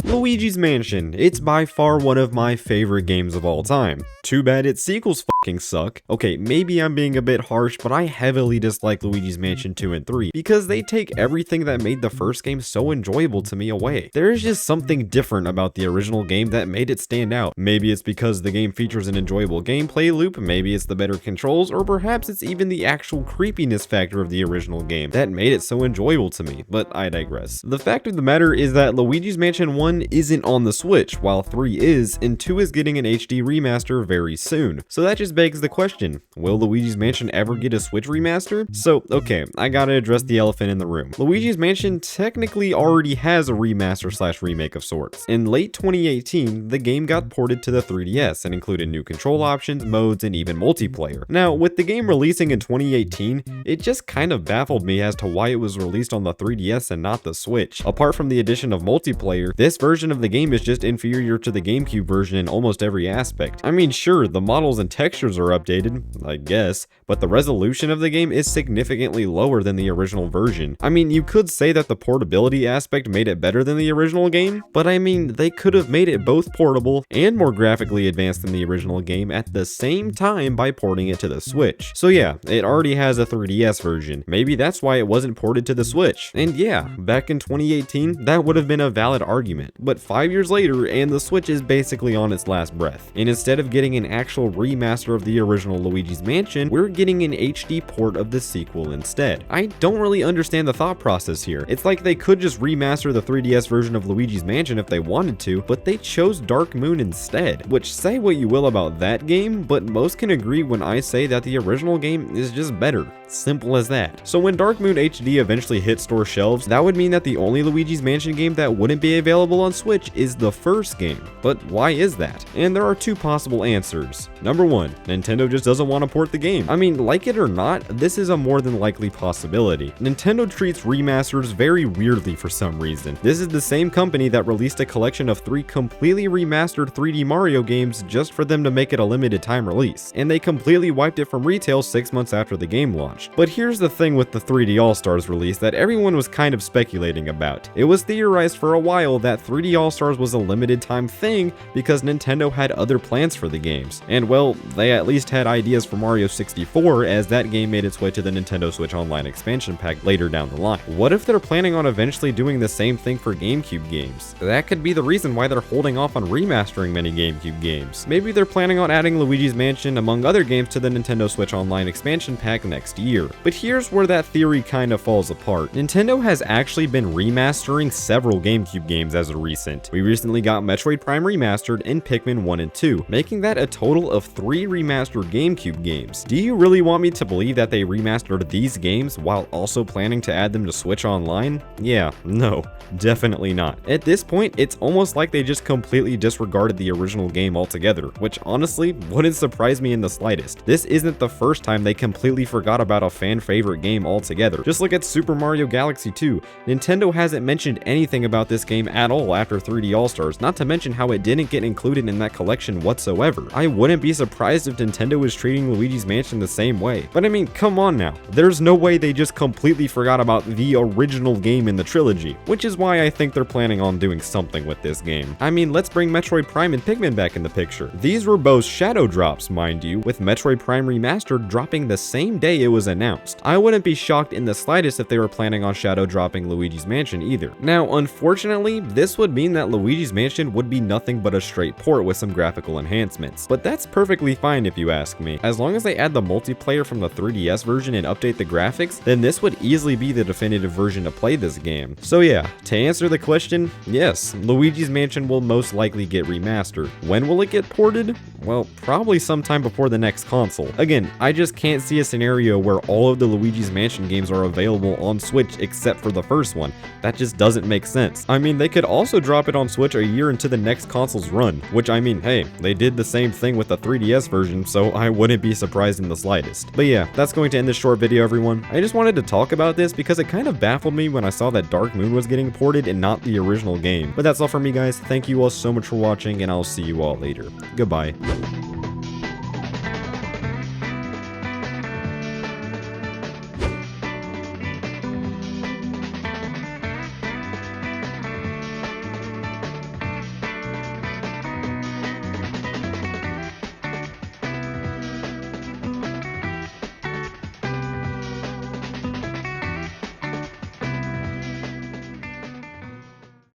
Luigi's Mansion. It's by far one of my favorite games of all time. Too bad its sequels fucking suck. Okay, maybe I'm being a bit harsh, but I heavily dislike Luigi's Mansion 2 and 3 because they take everything that made the first game so enjoyable to me away. There's just something different about the original game that made it stand out. Maybe it's because the game features an enjoyable gameplay loop, maybe it's the better controls, or perhaps it's even the actual creepiness factor of the original game that made it so enjoyable to me, but I digress. The fact of the matter is that Luigi's Mansion 1 isn't on the Switch, while 3 is, and 2 is getting an HD remaster very soon. So that just begs the question, will Luigi's Mansion ever get a Switch remaster? So, okay, I gotta address the elephant in the room. Luigi's Mansion technically already has a remaster / remake of sorts. In late 2018, the game got ported to the 3DS and included new control options, modes, and even multiplayer. Now, with the game releasing in 2018, it just kind of baffled me as to why it was released on the 3DS and not the Switch. Apart from the addition of multiplayer, this version of the game is just inferior to the GameCube version in almost every aspect. I mean, sure, the models and textures are updated, I guess, but the resolution of the game is significantly lower than the original version. I mean, you could say that the portability aspect made it better than the original game, but I mean, they could have made it both portable and more graphically advanced than the original game at the same time by porting it to the Switch. So yeah, it already has a 3DS version. Maybe that's why it wasn't ported to the Switch. And yeah, back in 2018, that would have been a valid argument. But 5 years later, and the Switch is basically on its last breath. And instead of getting an actual remaster of the original Luigi's Mansion, we're getting an HD port of the sequel instead. I don't really understand the thought process here. It's like they could just remaster the 3DS version of Luigi's Mansion if they wanted to, but they chose Dark Moon instead. Which, say what you will about that game, but most can agree when I say that the original game is just better. Simple as that. So when Dark Moon HD eventually hit store shelves, that would mean that the only Luigi's Mansion game that wouldn't be available on Switch is the first game. But why is that? And there are two possible answers. Number one, Nintendo just doesn't want to port the game. I mean, like it or not, this is a more than likely possibility. Nintendo treats remasters very weirdly for some reason. This is the same company that released a collection of 3 completely remastered 3D Mario games just for them to make it a limited time release, and they completely wiped it from retail 6 months after the game launched. But here's the thing with the 3D All-Stars release that everyone was kind of speculating about. It was theorized for a while that 3D All-Stars was a limited time thing because Nintendo had other plans for the games. And well, they at least had ideas for Mario 64 as that game made its way to the Nintendo Switch Online expansion pack later down the line. What if they're planning on eventually doing the same thing for GameCube games? That could be the reason why they're holding off on remastering many GameCube games. Maybe they're planning on adding Luigi's Mansion among other games to the Nintendo Switch Online expansion pack next year. But here's where that theory kind of falls apart. Nintendo has actually been remastering several GameCube games as of recent. We recently got Metroid Prime Remastered and Pikmin 1 and 2, making that a total of 3 remastered GameCube games. Do you really want me to believe that they remastered these games while also planning to add them to Switch Online? Yeah, no, definitely not. At this point, it's almost like they just completely disregarded the original game altogether, which honestly wouldn't surprise me in the slightest. This isn't the first time they completely forgot about a fan favorite game altogether. Just look at Super Mario Galaxy 2. Nintendo hasn't mentioned anything about this game at all after 3D All-Stars, not to mention how it didn't get included in that collection whatsoever. I wouldn't be surprised if Nintendo was treating Luigi's Mansion the same way. But I mean, come on now. There's no way they just completely forgot about the original game in the trilogy, which is why I think they're planning on doing something with this game. I mean, let's bring Metroid Prime and Pikmin back in the picture. These were both shadow drops, mind you, with Metroid Prime Remastered dropping the same day it was announced. I wouldn't be shocked in the slightest if they were planning on shadow dropping Luigi's Mansion either. Now, unfortunately, this would mean that Luigi's Mansion would be nothing but a straight port with some graphical enhancements, but that's perfectly fine if you ask me. As long as they add the multiplayer from the 3DS version and update the graphics, then this would easily be the definitive version to play this game. So yeah, to answer the question, yes, Luigi's Mansion will most likely get remastered. When will it get ported? Well, probably sometime before the next console. Again, I just can't see a scenario where all of the Luigi's Mansion games are available on Switch except for the first one. That just doesn't make sense. I mean, they could also drop it on Switch a year into the next console's run, which I mean, hey, they did the same thing with the 3DS version, so I wouldn't be surprised in the slightest. But yeah, that's going to end this short video, everyone. I just wanted to talk about this because it kind of baffled me when I saw that Dark Moon was getting ported and not the original game. But that's all for me, guys. Thank you all so much for watching, and I'll see you all later. Goodbye.